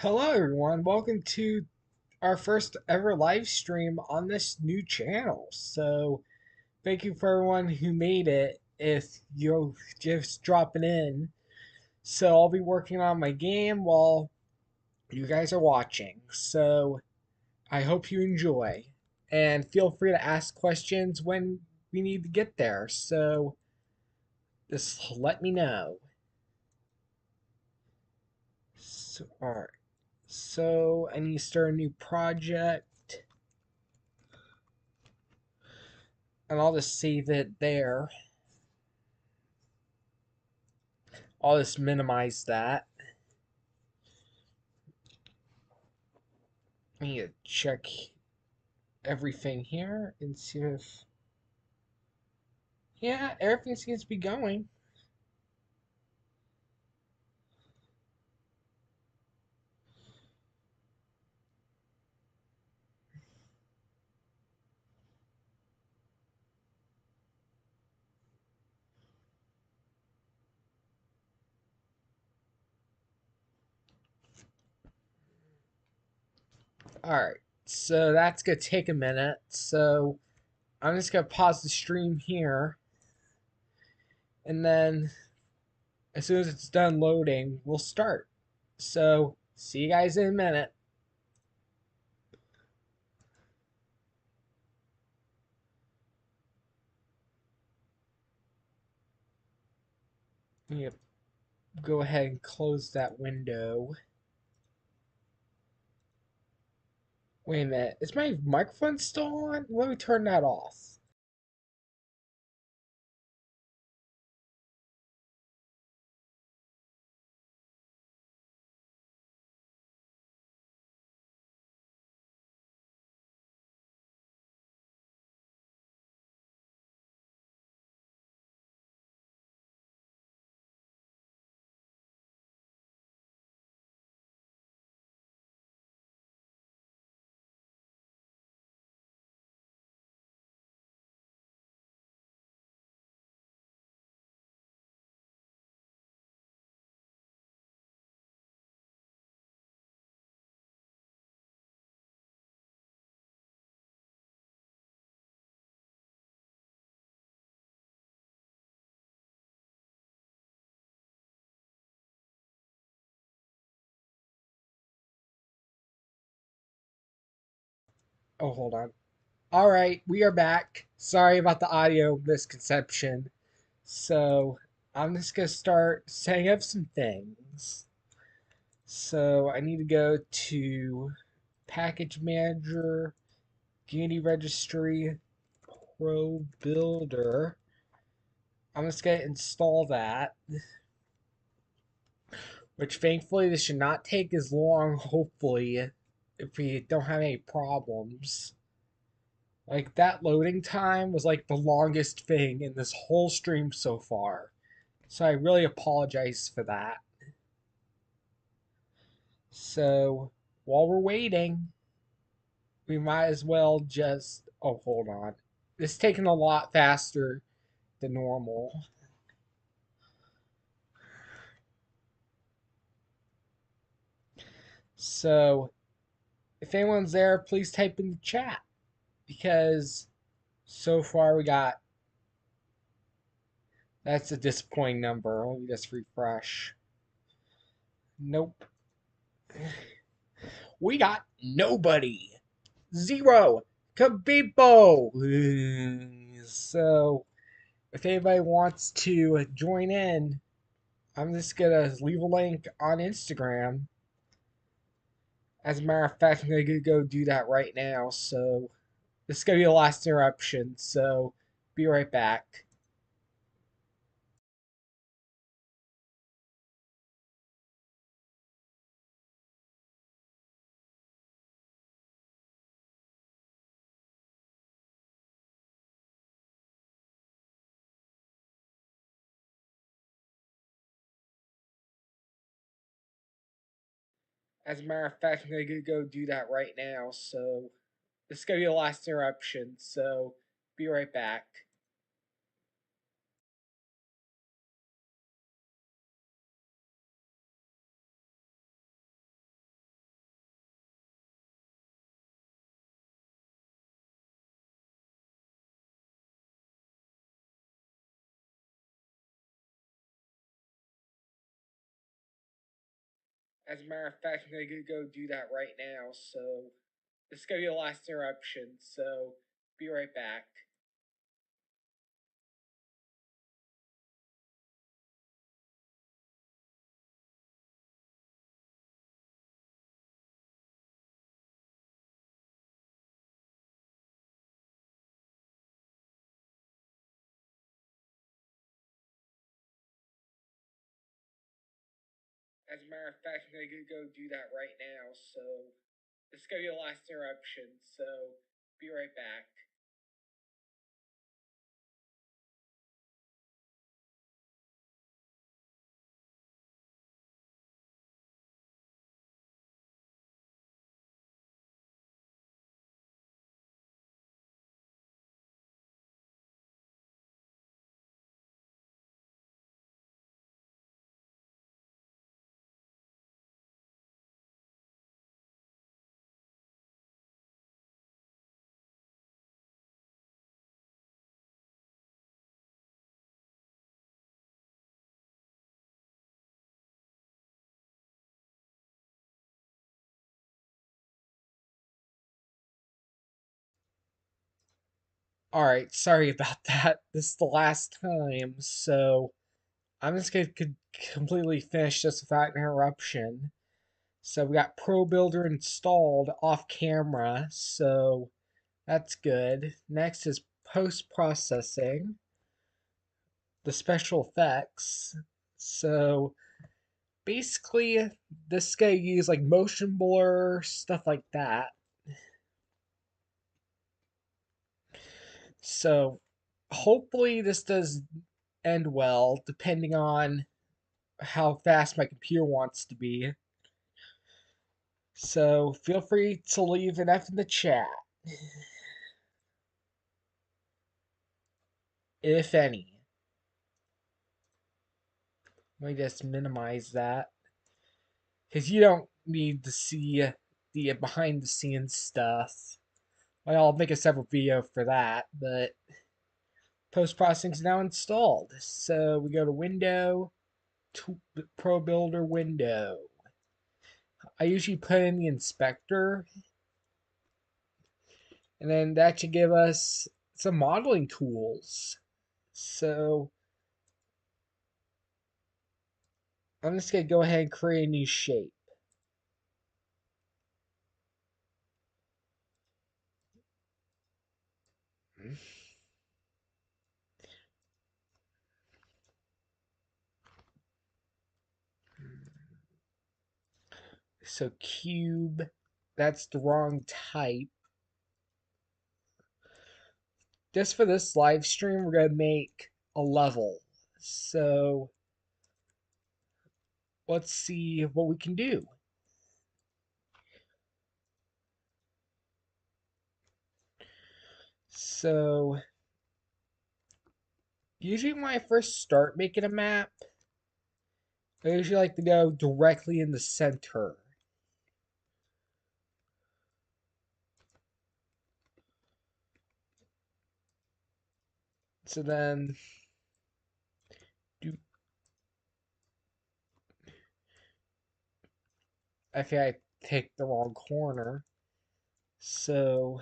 Hello, everyone. Welcome to our first ever live stream on this new channel. So, thank you for everyone who made it. If you're just dropping in, so I'll be working on my game while you guys are watching. So, I hope you enjoy, and feel free to ask questions when we need to get there. So, just let me know. So, all right. So, I need to start a new project. And I'll just save it there. I'll just minimize that. I need to check everything here and see if... Yeah, everything seems to be going. Alright, so that's going to take a minute. So I'm just going to pause the stream here. And then as soon as it's done loading, we'll start. So see you guys in a minute. I'm going to go ahead and close that window. Wait a minute, is my microphone still on? Let me turn that off. Oh, hold on. All right, we are back. Sorry about the audio misconception. So, I'm just going to start setting up some things. So, I need to go to Package Manager, Unity Registry, Pro Builder. I'm just going to install that, which thankfully this should not take as long, hopefully, if we don't have any problems. Like, that loading time was like the longest thing in this whole stream so far. So I really apologize for that. So while we're waiting, we might as well just... Oh, hold on. It's taking a lot faster than normal. So if anyone's there, please type in the chat. Because so far we got... That's a disappointing number. Let me just refresh. Nope. We got nobody. Zero. Kabibo. So, if anybody wants to join in, I'm just gonna leave a link on Instagram. As a matter of fact, I'm gonna go do that right now. So, this is gonna be the last interruption. So, be right back. As a matter of fact, I'm gonna go do that right now. So this is gonna be the last interruption. So be right back. As a matter of fact, I'm gonna go do that right now. So this is gonna be the last interruption. So be right back. As a matter of fact, I'm gonna go do that right now. So this is gonna be the last interruption. So be right back. Alright, sorry about that. This is the last time, so I'm just gonna completely finish this without interruption. So we got Pro Builder installed off camera, so that's good. Next is post processing, the special effects. So basically, this guy use like motion blur, stuff like that. So hopefully this does end well, depending on how fast my computer wants to be. So feel free to leave an F in the chat, if any. Let me just minimize that. Because you don't need to see the behind the scenes stuff. Well, I'll make a separate video for that, but post processing is now installed. So we go to Window, to Pro Builder Window. I usually put in the inspector, and then that should give us some modeling tools. So I'm just going to go ahead and create a new shape. So cube, that's the wrong type. Just for this live stream, we're going to make a level. So let's see what we can do. So usually when I first start making a map, I usually like to go directly in the center. So then do I think I picked the wrong corner. So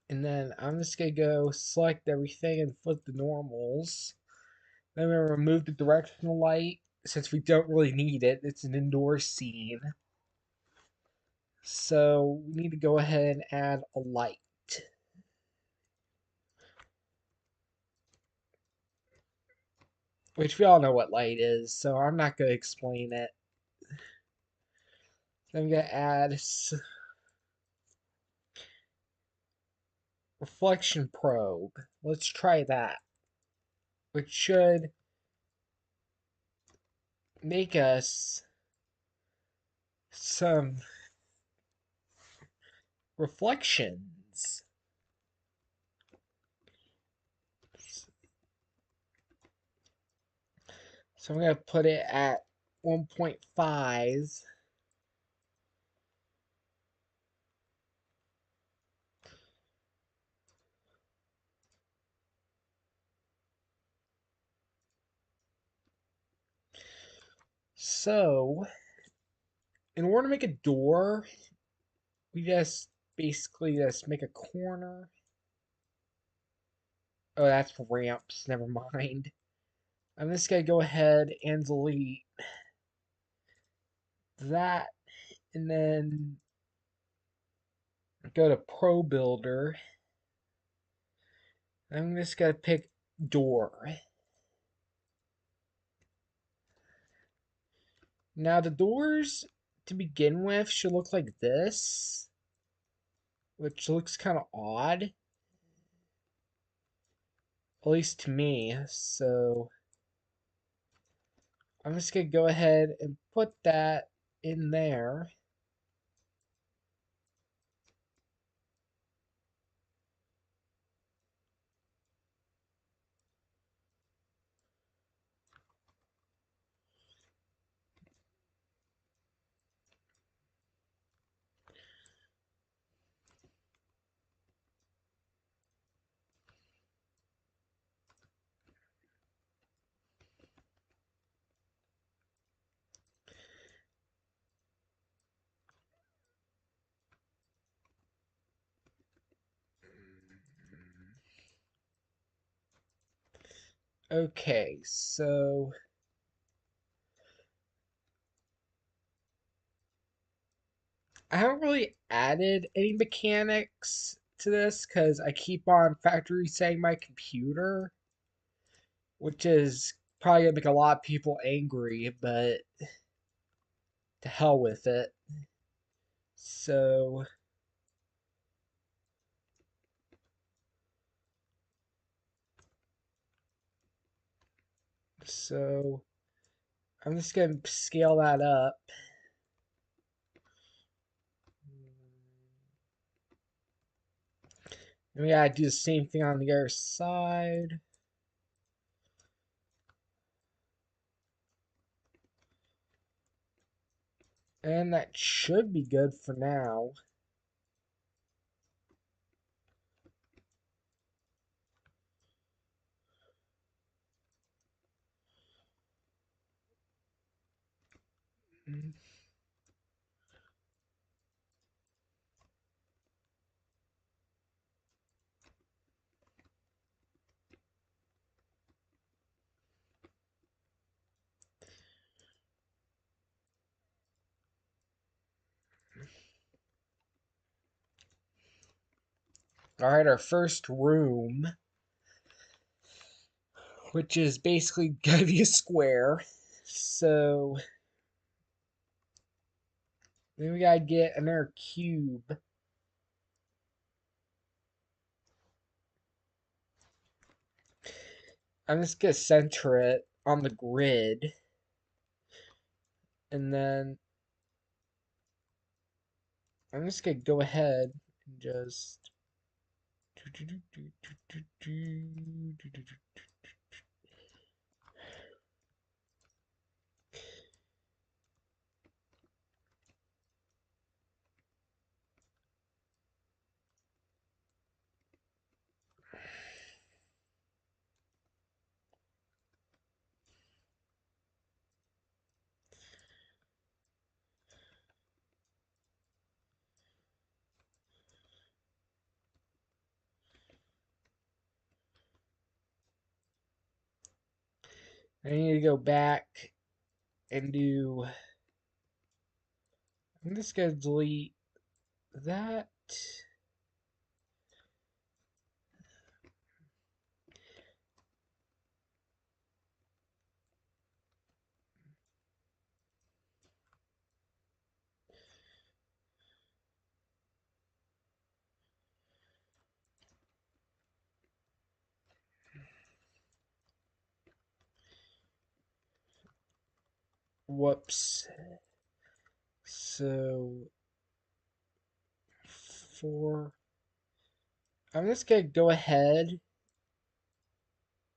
and then I'm just gonna go select everything and flip the normals. Then we remove the directional light since we don't really need it. It's an indoor scene. So we need to go ahead and add a light. which we all know what light is, so I'm not going to explain it. Then I'm going to add reflection probe. Let's try that, which should make us some reflections. So I'm going to put it at 1.5. So, in order to make a door, we just basically just make a corner. Oh, that's ramps. Never mind. I'm just going to go ahead and delete that, and then go to Pro Builder. I'm just going to pick door. Now, the doors to begin with should look like this, which looks kind of odd, at least to me. So, I'm just going to go ahead and put that in there. Okay, so I haven't really added any mechanics to this because I keep on factory resetting my computer, which is probably gonna make a lot of people angry, but to hell with it. So, so I'm just gonna scale that up. And we gotta do the same thing on the other side. And that should be good for now. Alright, our first room, which is basically gonna be a square. So then we gotta get another cube. I'm just gonna center it on the grid. And then I'm just gonna go ahead and just I need to go back and do. I'm just gonna delete that. Whoops. So, 4. I'm just going to go ahead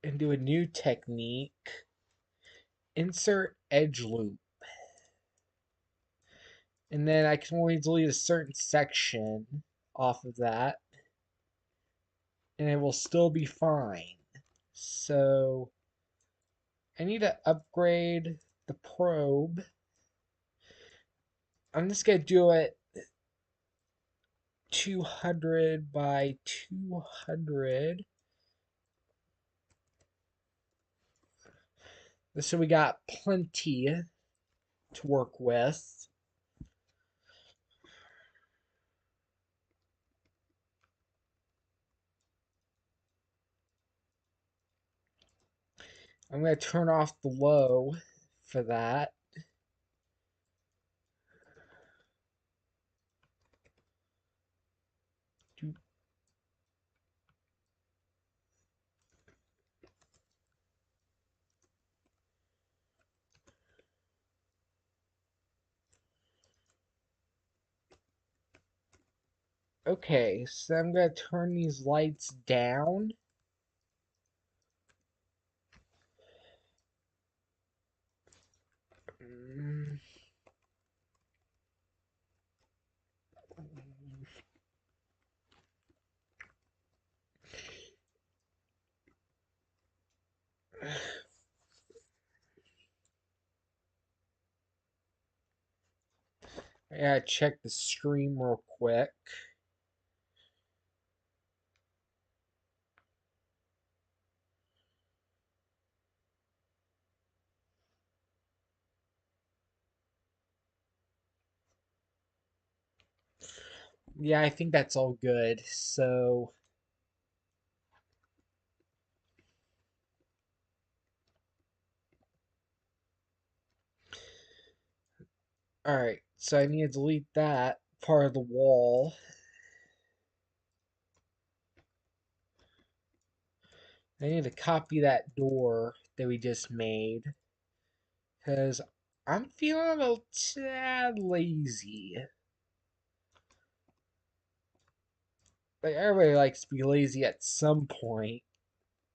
and do a new technique. Insert edge loop. And then I can only delete a certain section off of that. And it will still be fine. So, I need to upgrade the probe. I'm just going to do it 200 by 200. So we got plenty to work with. I'm going to turn off the low for that. Okay, so I'm going to turn these lights down. I gotta check the stream real quick. Yeah, I think that's all good. So, alright, so I need to delete that part of the wall. I need to copy that door that we just made. Because I'm feeling a tad lazy. Like, everybody likes to be lazy at some point.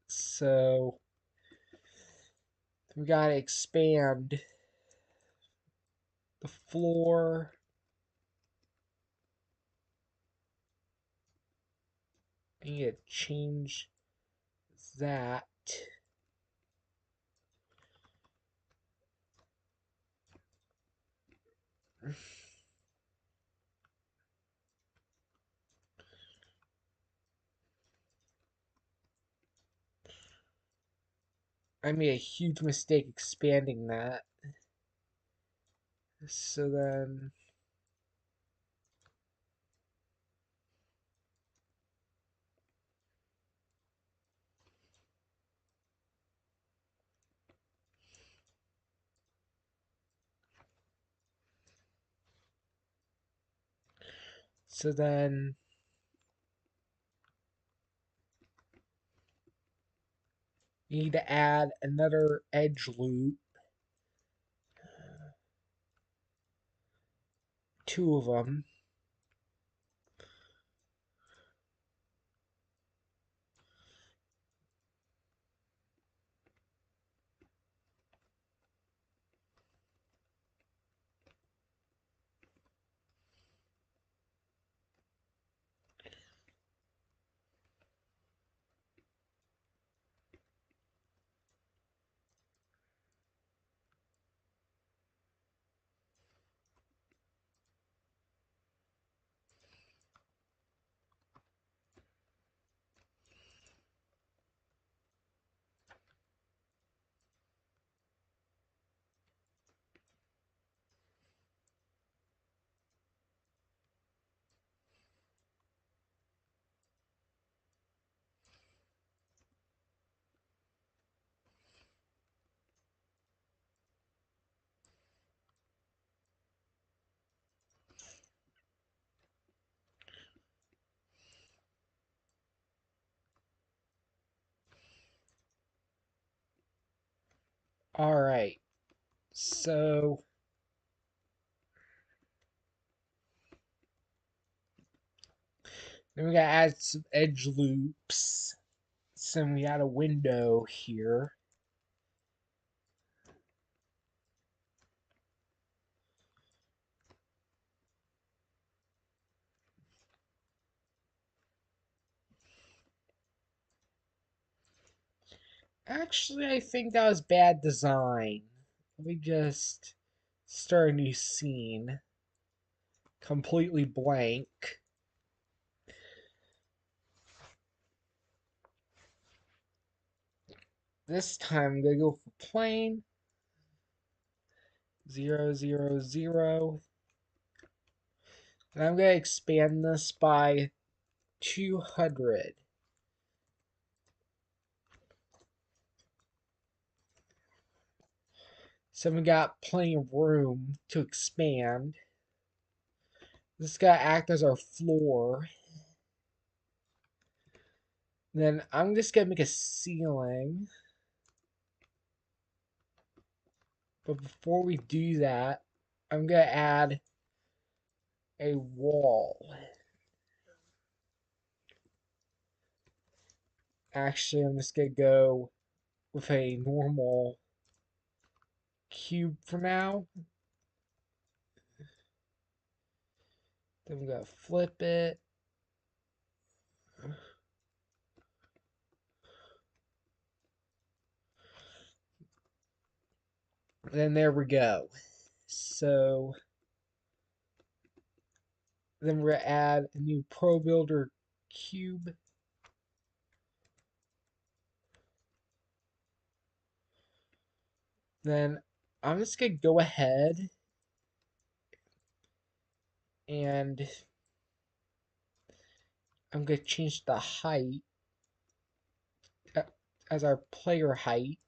So, we gotta expand the floor. I need to change that. I made a huge mistake expanding that. So then, so then you need to add another edge loop, 2 of them. Alright, So then we gotta add some edge loops. So we got a window here. Actually, I think that was bad design. Let me just start a new scene. Completely blank. This time I'm gonna go for plane. 0, 0, 0. And I'm gonna expand this by 200. So we got plenty of room to expand. This is gonna act as our floor. Then I'm just gonna make a ceiling. But before we do that, I'm gonna add a wall. Actually, I'm just gonna go with a normal cube for now. Then we're gonna flip it. Then there we go. So then we're gonna add a new Pro Builder cube. Then I'm just gonna go ahead and I'm gonna change the height as our player height.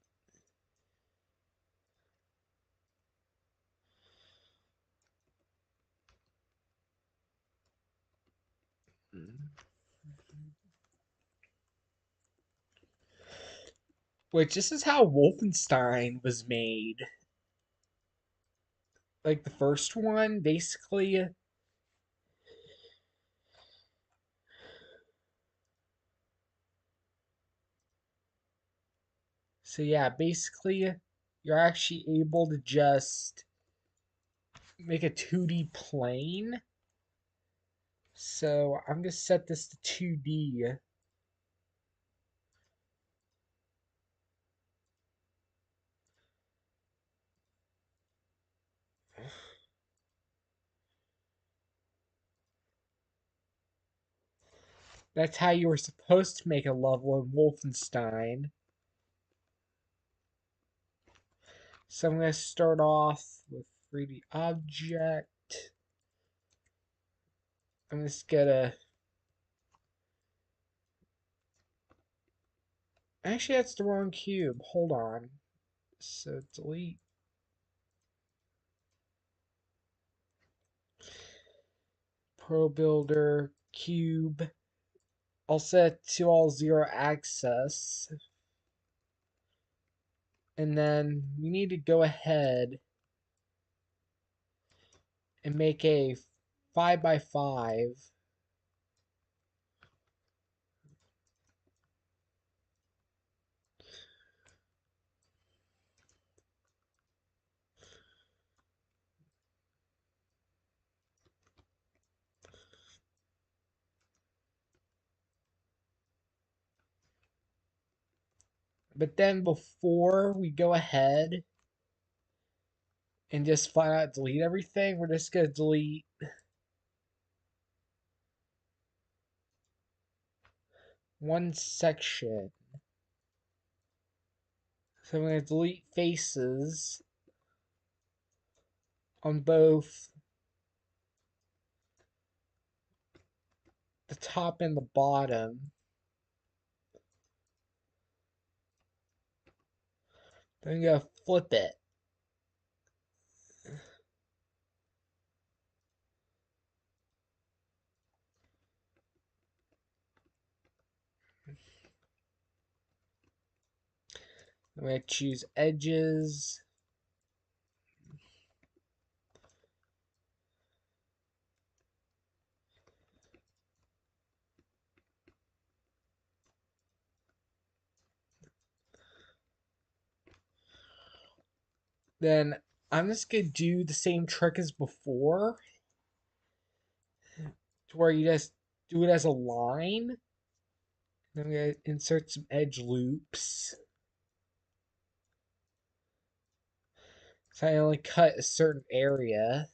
Which this is how Wolfenstein was made. Like the first one, basically. So yeah, basically you're actually able to just make a 2D plane. So I'm gonna set this to 2D. That's how you were supposed to make a level in Wolfenstein. So I'm gonna start off with 3D object. I'm just gonna actually that's the wrong cube. Hold on. So delete Pro Builder cube. I'll set to all 0 access. And then we need to go ahead and make a 5x5. But then before we go ahead and just flat out delete everything, we're just gonna delete one section. So I'm gonna delete faces on both the top and the bottom. Then I'm gonna flip it. I'm gonna choose edges. Then I'm just gonna do the same trick as before, to where you just do it as a line. I'm gonna insert some edge loops. So I only cut a certain area.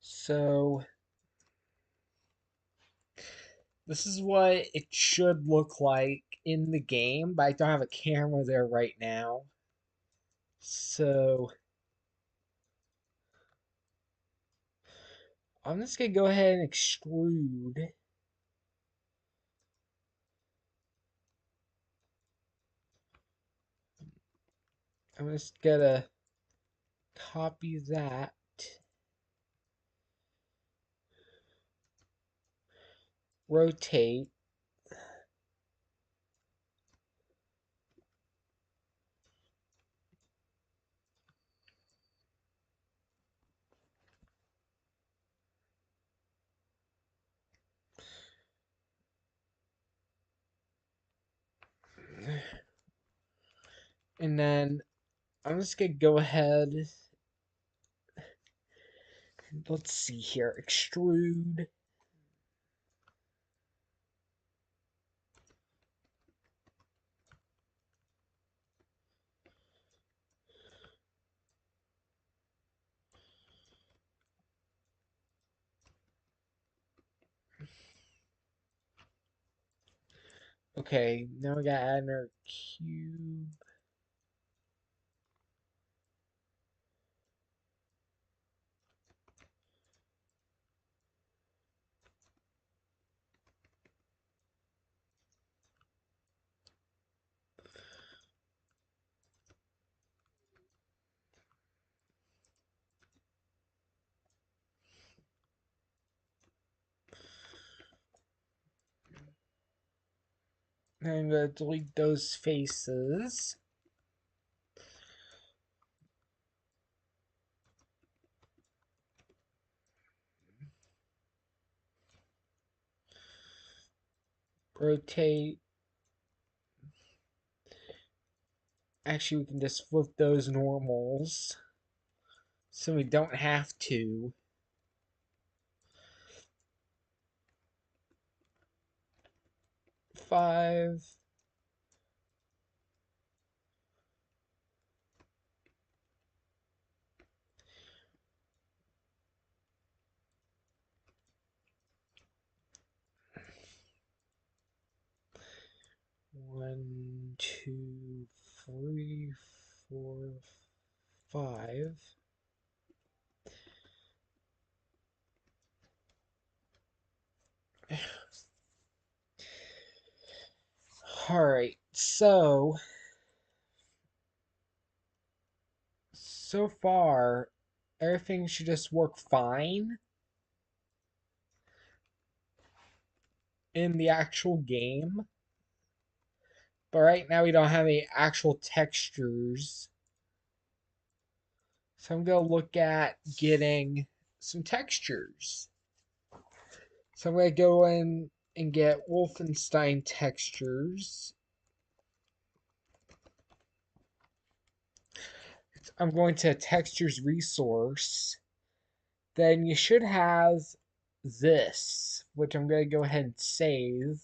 So this is what it should look like in the game, but I don't have a camera there right now. So I'm just gonna go ahead and extrude. I'm just gonna copy that, rotate, and then I'm just gonna go ahead. Let's see here, extrude. Okay, now we gotta add our cube. And I'm gonna delete those faces. Rotate. Actually, we can just flip those normals, so we don't have to. Five. One, two, three, four, five. Alright, so far, everything should just work fine in the actual game. But right now we don't have any actual textures. So I'm going to look at getting some textures. So I'm going to go in and get Wolfenstein textures. I'm going to textures resource. Then you should have this, which I'm going to go ahead and save.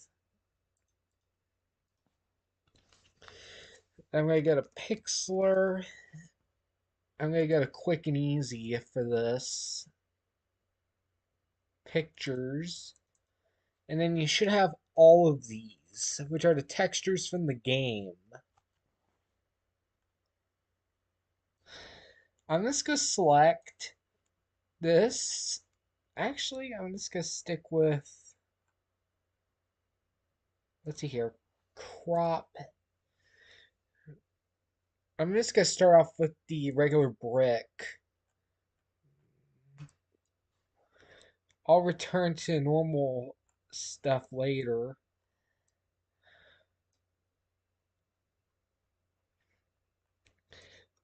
I'm going to go to Pixlr. I'm going to go to Quick and Easy for this. Pictures. And then you should have all of these, which are the textures from the game. I'm just going to select this. Actually, I'm just going to stick with, let's see here, crop. I'm just going to start off with the regular brick. I'll return to normal stuff later.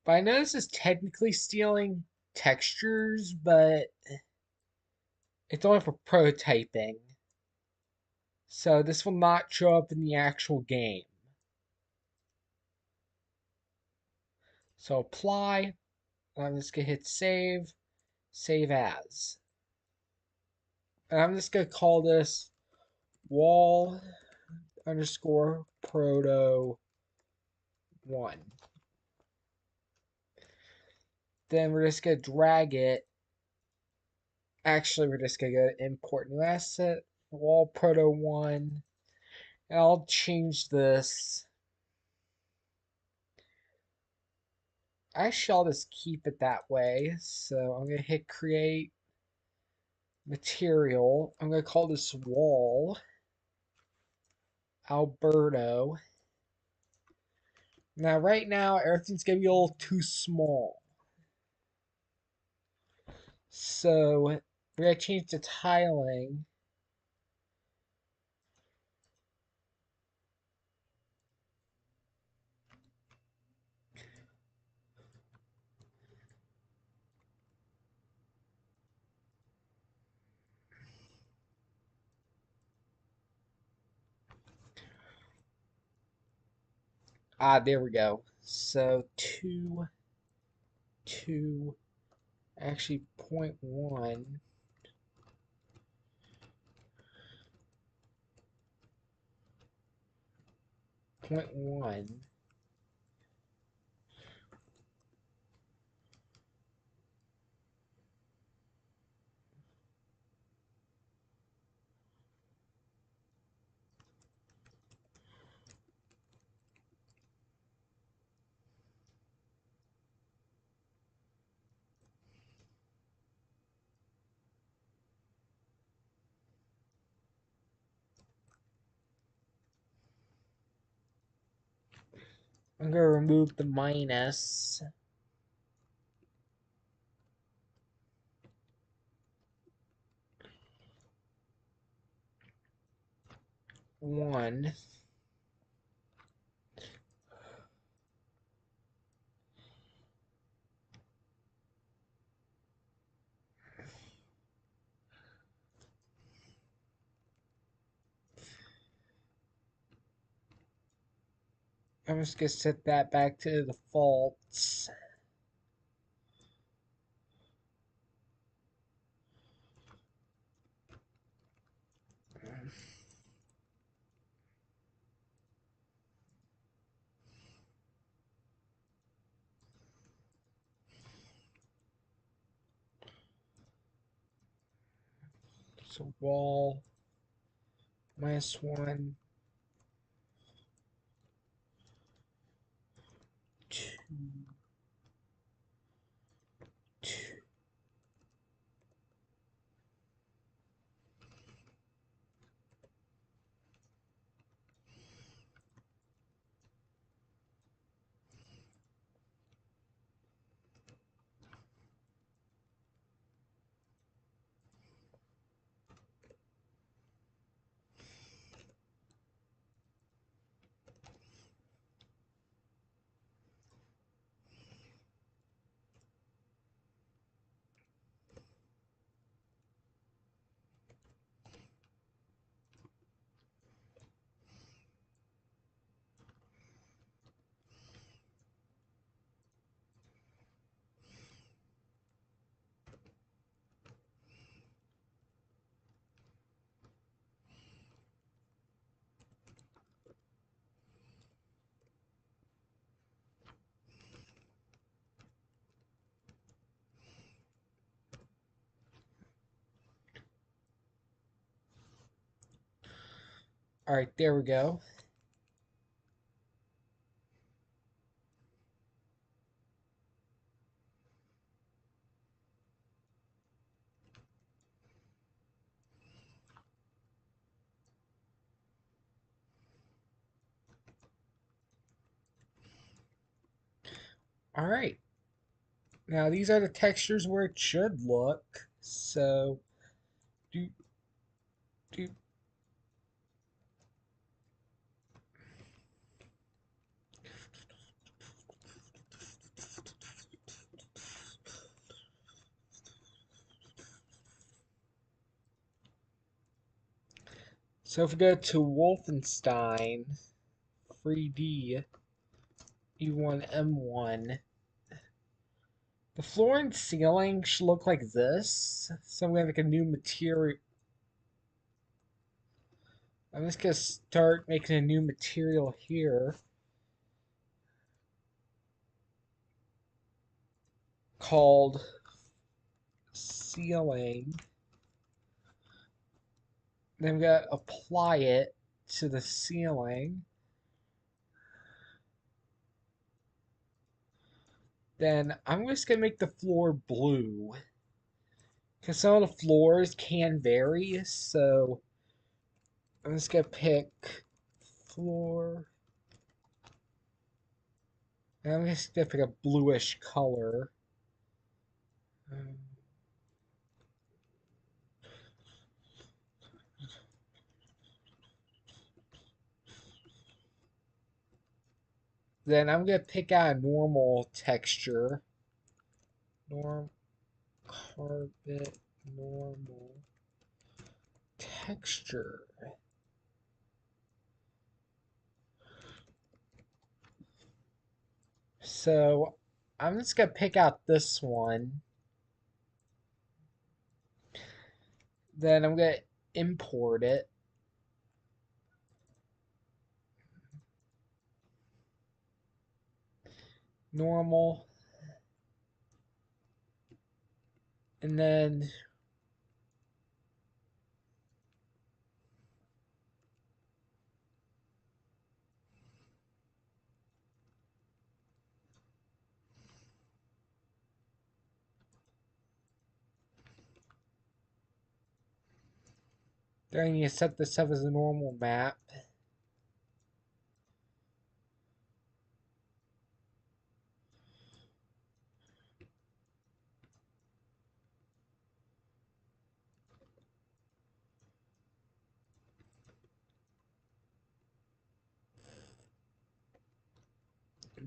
But I know this is technically stealing textures, but it's only for prototyping. So this will not show up in the actual game. So apply. I'm just gonna hit save. Save as. And I'm just gonna call this wall underscore proto 1. Then we're just gonna drag it. Actually, we're just gonna go import new asset, wall proto 1. And I'll change this. I shall just keep it that way. So I'm gonna hit create material. I'm gonna call this wall Alberto. Now, right now, everything's gonna be a little too small. So we're gonna change the tiling. There we go. So 2, actually 0.1, 0.1. I'm gonna remove the minus. 1. I'm just gonna set that back to the defaults. So wall -1, 2, 2. All right, there we go. All right. Now these are the textures where it should look. So do do So if we go to Wolfenstein 3D E1M1, the floor and ceiling should look like this. So I'm gonna make a new material. I'm just gonna start making a new material here called ceiling. Then I'm gonna apply it to the ceiling. Then I'm just gonna make the floor blue. Because some of the floors can vary, so I'm just gonna pick floor. And I'm just gonna pick a bluish color. Um, Then I'm gonna pick out a normal texture. Norm carpet normal texture. So I'm just gonna pick out this one. Then I'm gonna import it. Normal. And then you set this up as a normal map.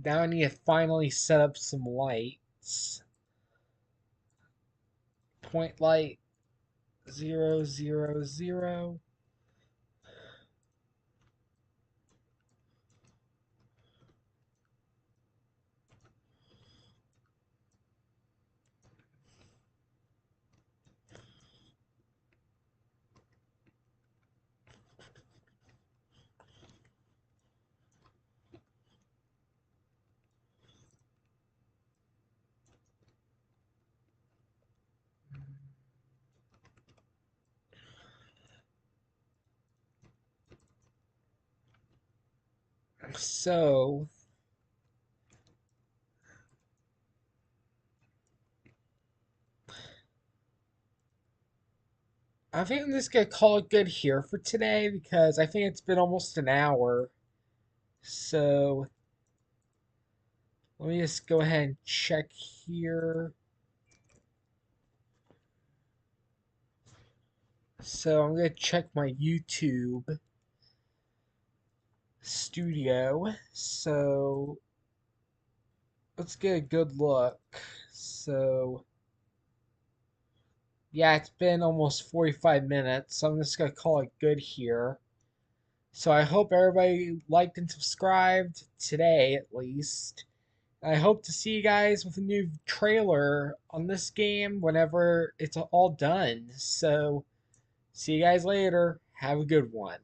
Now I need to finally set up some lights. Point light 0, 0, 0. So I think I'm just gonna call it good here for today because I think it's been almost an hour. So let me just go ahead and check here. So I'm gonna check my YouTube studio. So let's get a good look. So yeah, it's been almost 45 minutes, so I'm just gonna call it good here. So I hope everybody liked and subscribed today at least. I hope to see you guys with a new trailer on this game whenever it's all done. So see you guys later. Have a good one.